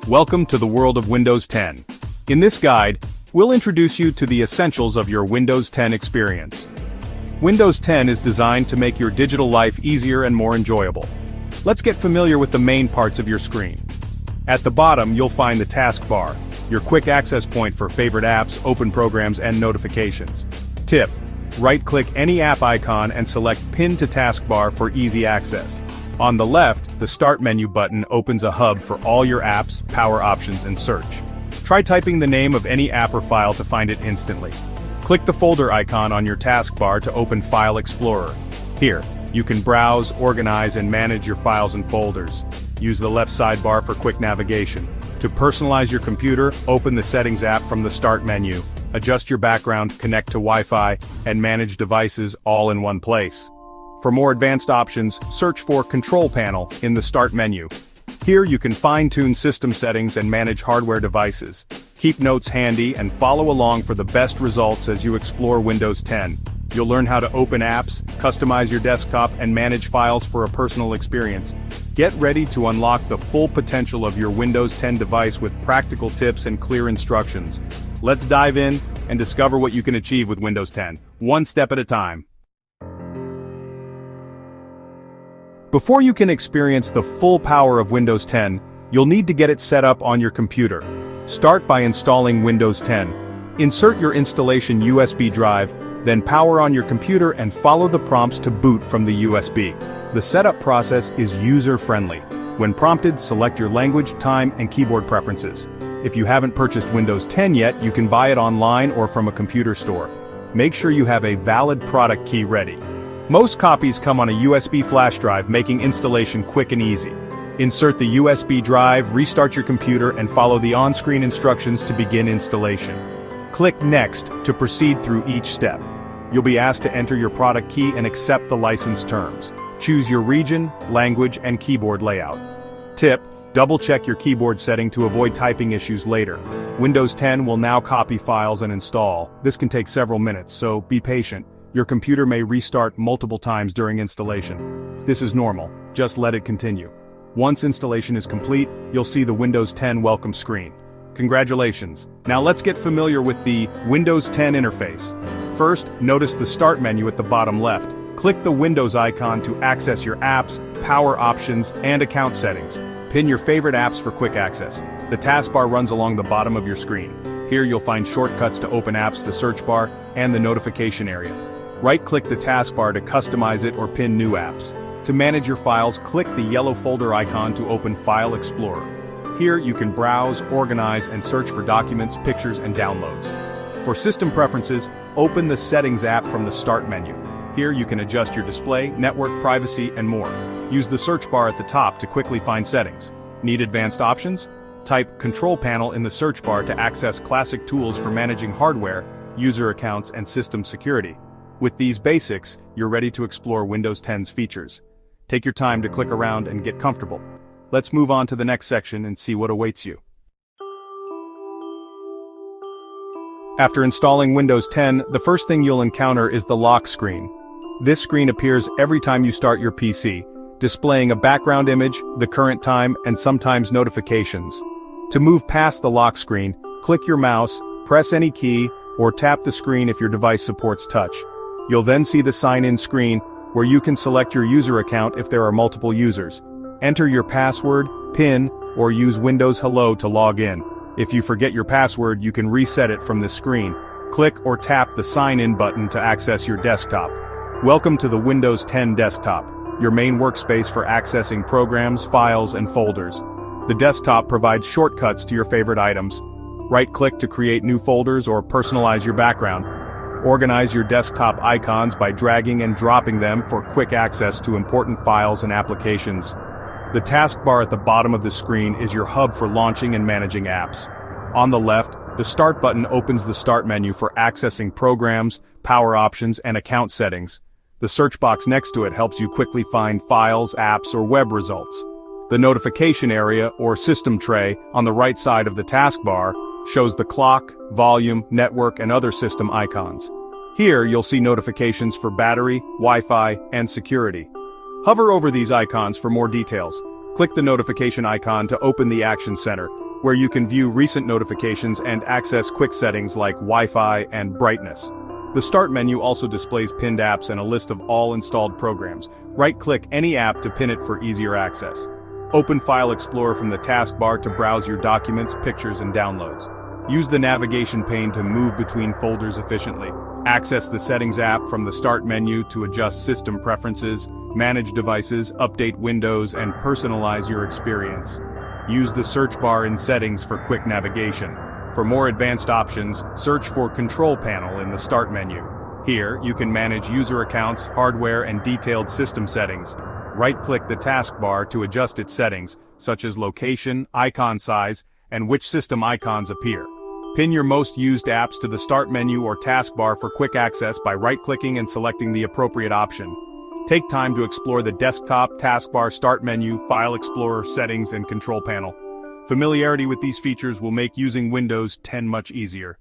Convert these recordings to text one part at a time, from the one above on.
Welcome to the world of Windows 10. In this guide, we'll introduce you to the essentials of your Windows 10 experience. Windows 10 is designed to make your digital life easier and more enjoyable. Let's get familiar with the main parts of your screen. At the bottom, you'll find the taskbar, your quick access point for favorite apps, open programs, and notifications. Tip: right-click any app icon and select Pin to Taskbar for easy access. On the left, the Start menu button opens a hub for all your apps, power options, and search. Try typing the name of any app or file to find it instantly. Click the folder icon on your taskbar to open File Explorer. Here, you can browse, organize, and manage your files and folders. Use the left sidebar for quick navigation. To personalize your computer, open the Settings app from the Start menu. Adjust your background, connect to Wi-Fi, and manage devices all in one place. For more advanced options, search for Control Panel in the Start menu. Here you can fine-tune system settings and manage hardware devices. Keep notes handy and follow along for the best results as you explore Windows 10. You'll learn how to open apps, customize your desktop, and manage files for a personal experience. Get ready to unlock the full potential of your Windows 10 device with practical tips and clear instructions. Let's dive in and discover what you can achieve with Windows 10, one step at a time. Before you can experience the full power of Windows 10, you'll need to get it set up on your computer. Start by installing Windows 10. Insert your installation USB drive, then power on your computer and follow the prompts to boot from the USB. The setup process is user-friendly. When prompted, select your language, time, and keyboard preferences. If you haven't purchased Windows 10 yet, you can buy it online or from a computer store. Make sure you have a valid product key ready. Most copies come on a USB flash drive, making installation quick and easy. Insert the USB drive, restart your computer, and follow the on-screen instructions to begin installation. Click Next to proceed through each step. You'll be asked to enter your product key and accept the license terms. Choose your region, language, and keyboard layout. Tip: double-check your keyboard setting to avoid typing issues later. Windows 10 will now copy files and install. This can take several minutes, so be patient. Your computer may restart multiple times during installation. This is normal, just let it continue. Once installation is complete, you'll see the Windows 10 welcome screen. Congratulations! Now let's get familiar with the Windows 10 interface. First, notice the Start menu at the bottom left. Click the Windows icon to access your apps, power options, and account settings. Pin your favorite apps for quick access. The taskbar runs along the bottom of your screen. Here you'll find shortcuts to open apps, the search bar, and the notification area. Right-click the taskbar to customize it or pin new apps. To manage your files, click the yellow folder icon to open File Explorer. Here you can browse, organize, and search for documents, pictures, and downloads. For system preferences, open the Settings app from the Start menu. Here you can adjust your display, network, privacy, and more. Use the search bar at the top to quickly find settings. Need advanced options? Type Control Panel in the search bar to access classic tools for managing hardware, user accounts, and system security. With these basics, you're ready to explore Windows 10's features. Take your time to click around and get comfortable. Let's move on to the next section and see what awaits you. After installing Windows 10, the first thing you'll encounter is the lock screen. This screen appears every time you start your PC, displaying a background image, the current time, and sometimes notifications. To move past the lock screen, click your mouse, press any key, or tap the screen if your device supports touch. You'll then see the sign-in screen, where you can select your user account if there are multiple users. Enter your password, PIN, or use Windows Hello to log in. If you forget your password, you can reset it from this screen. Click or tap the Sign In button to access your desktop. Welcome to the Windows 10 desktop, your main workspace for accessing programs, files, and folders. The desktop provides shortcuts to your favorite items. Right-click to create new folders or personalize your background. Organize your desktop icons by dragging and dropping them for quick access to important files and applications. The taskbar at the bottom of the screen is your hub for launching and managing apps. On the left, the Start button opens the Start menu for accessing programs, power options, and account settings. The search box next to it helps you quickly find files, apps, or web results. The notification area, or system tray, on the right side of the taskbar, shows the clock, volume, network, and other system icons. Here you'll see notifications for battery, Wi-Fi, and security. Hover over these icons for more details. Click the notification icon to open the Action Center. where you can view recent notifications and access quick settings like Wi-Fi and brightness. The Start menu also displays pinned apps and a list of all installed programs. Right-click any app to pin it for easier access. Open File Explorer from the taskbar to browse your documents, pictures, and downloads. Use the navigation pane to move between folders efficiently. Access the Settings app from the Start menu to adjust system preferences, manage devices, update windows, and personalize your experience. Use the search bar in Settings for quick navigation. For more advanced options, search for Control Panel in the Start menu. Here, you can manage user accounts, hardware, and detailed system settings. Right-click the taskbar to adjust its settings, such as location, icon size, and which system icons appear. Pin your most used apps to the Start menu or taskbar for quick access by right-clicking and selecting the appropriate option. Take time to explore the desktop, taskbar, Start menu, File Explorer, Settings, and Control Panel. Familiarity with these features will make using Windows 10 much easier.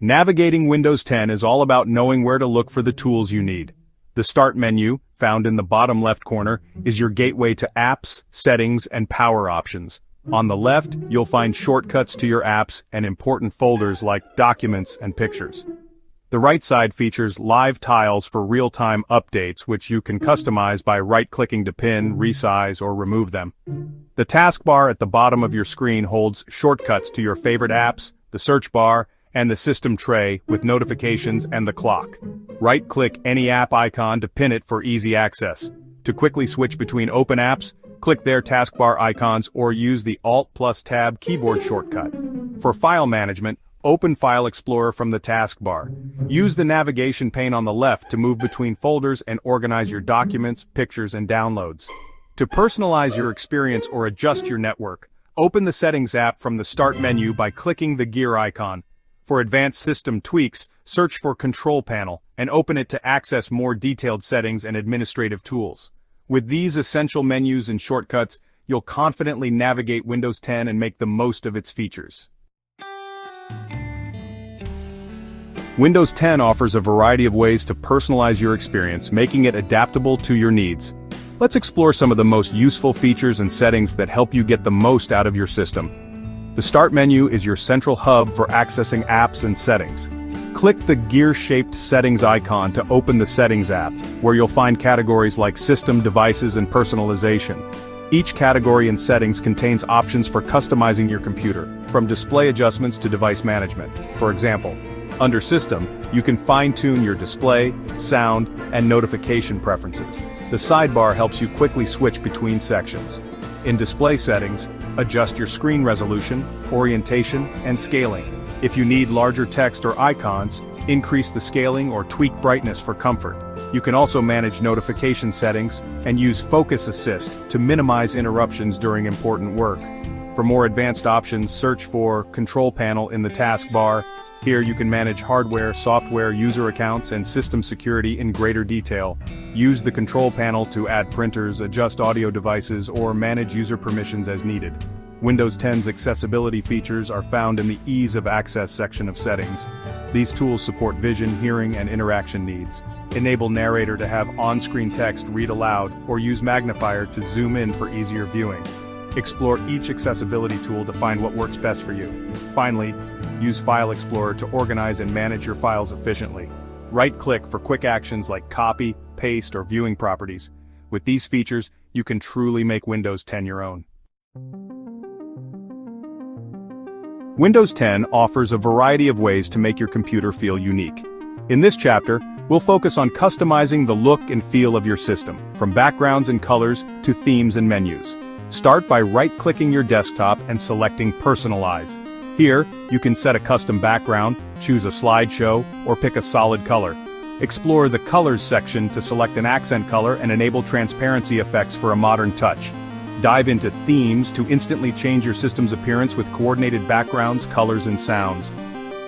Navigating Windows 10 is all about knowing where to look for the tools you need. The Start menu, found in the bottom left corner, is your gateway to apps, settings, and power options. On the left, you'll find shortcuts to your apps and important folders like Documents and Pictures. The right side features live tiles for real-time updates, which you can customize by right-clicking to pin, resize, or remove them. The taskbar at the bottom of your screen holds shortcuts to your favorite apps, the search bar, and the system tray with notifications and the clock. Right-click any app icon to pin it for easy access. To quickly switch between open apps, click their taskbar icons or use the Alt+Tab keyboard shortcut. For file management, open File Explorer from the taskbar. Use the navigation pane on the left to move between folders and organize your documents, pictures, and downloads. To personalize your experience or adjust your network, open the Settings app from the Start menu by clicking the gear icon. For advanced system tweaks, search for Control Panel and open it to access more detailed settings and administrative tools. With these essential menus and shortcuts, you'll confidently navigate Windows 10 and make the most of its features. Windows 10 offers a variety of ways to personalize your experience, making it adaptable to your needs. Let's explore some of the most useful features and settings that help you get the most out of your system. The Start menu is your central hub for accessing apps and settings. Click the gear-shaped Settings icon to open the Settings app, where you'll find categories like System, Devices, and Personalization. Each category in Settings contains options for customizing your computer, from display adjustments to device management. For example, under System, you can fine-tune your display, sound, and notification preferences. The sidebar helps you quickly switch between sections. In Display Settings, adjust your screen resolution, orientation, and scaling. If you need larger text or icons, increase the scaling or tweak brightness for comfort. You can also manage notification settings and use Focus Assist to minimize interruptions during important work. For more advanced options, search for Control Panel in the taskbar. Here you can manage hardware, software, user accounts, and system security in greater detail. Use the Control Panel to add printers, adjust audio devices, or manage user permissions as needed. Windows 10's accessibility features are found in the Ease of Access section of Settings. These tools support vision, hearing, and interaction needs. Enable Narrator to have on-screen text read aloud, or use Magnifier to zoom in for easier viewing. Explore each accessibility tool to find what works best for you. Finally, use File Explorer to organize and manage your files efficiently. Right-click for quick actions like copy, paste, or viewing properties. With these features, you can truly make Windows 10 your own. Windows 10 offers a variety of ways to make your computer feel unique. In this chapter, we'll focus on customizing the look and feel of your system, from backgrounds and colors to themes and menus. Start by right-clicking your desktop and selecting Personalize. Here, you can set a custom background, choose a slideshow, or pick a solid color. Explore the Colors section to select an accent color and enable transparency effects for a modern touch. Dive into Themes to instantly change your system's appearance with coordinated backgrounds, colors, and sounds.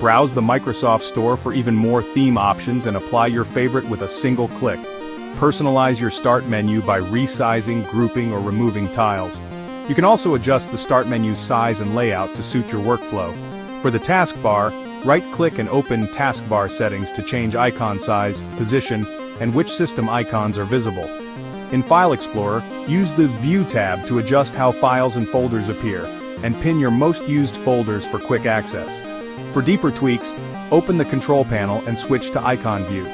Browse the Microsoft Store for even more theme options and apply your favorite with a single click. Personalize your Start menu by resizing, grouping, or removing tiles. You can also adjust the Start menu's size and layout to suit your workflow. For the taskbar, right-click and open Taskbar settings to change icon size, position, and which system icons are visible. In File Explorer, use the View tab to adjust how files and folders appear, and pin your most used folders for quick access. For deeper tweaks, open the Control Panel and switch to Icon View.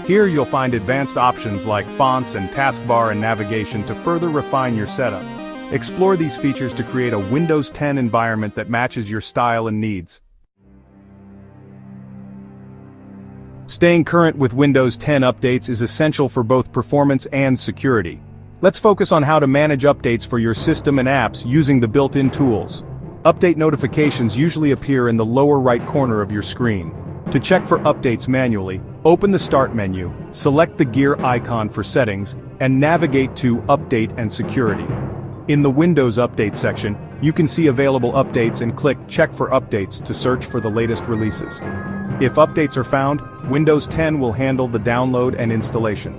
Here you'll find advanced options like fonts and taskbar and navigation to further refine your setup. Explore these features to create a Windows 10 environment that matches your style and needs. Staying current with Windows 10 updates is essential for both performance and security. Let's focus on how to manage updates for your system and apps using the built-in tools. Update notifications usually appear in the lower right corner of your screen. To check for updates manually, open the Start menu, select the gear icon for settings, and navigate to Update and Security. In the Windows Update section, you can see available updates and click Check for Updates to search for the latest releases. If updates are found, Windows 10 will handle the download and installation.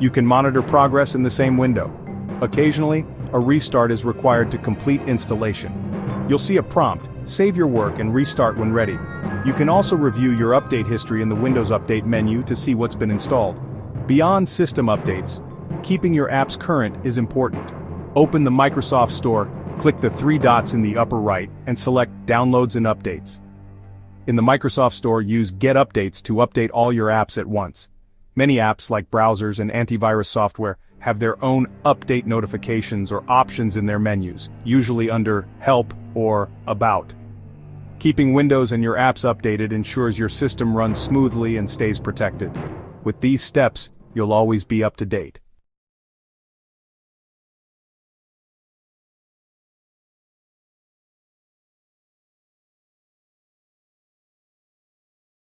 You can monitor progress in the same window. Occasionally, a restart is required to complete installation. You'll see a prompt, save your work and restart when ready. You can also review your update history in the Windows Update menu to see what's been installed. Beyond system updates, keeping your apps current is important. Open the Microsoft Store, click the three dots in the upper right, and select Downloads and Updates. In the Microsoft Store, use Get Updates to update all your apps at once. Many apps like browsers and antivirus software have their own update notifications or options in their menus, usually under Help or About. Keeping Windows and your apps updated ensures your system runs smoothly and stays protected. With these steps, you'll always be up to date.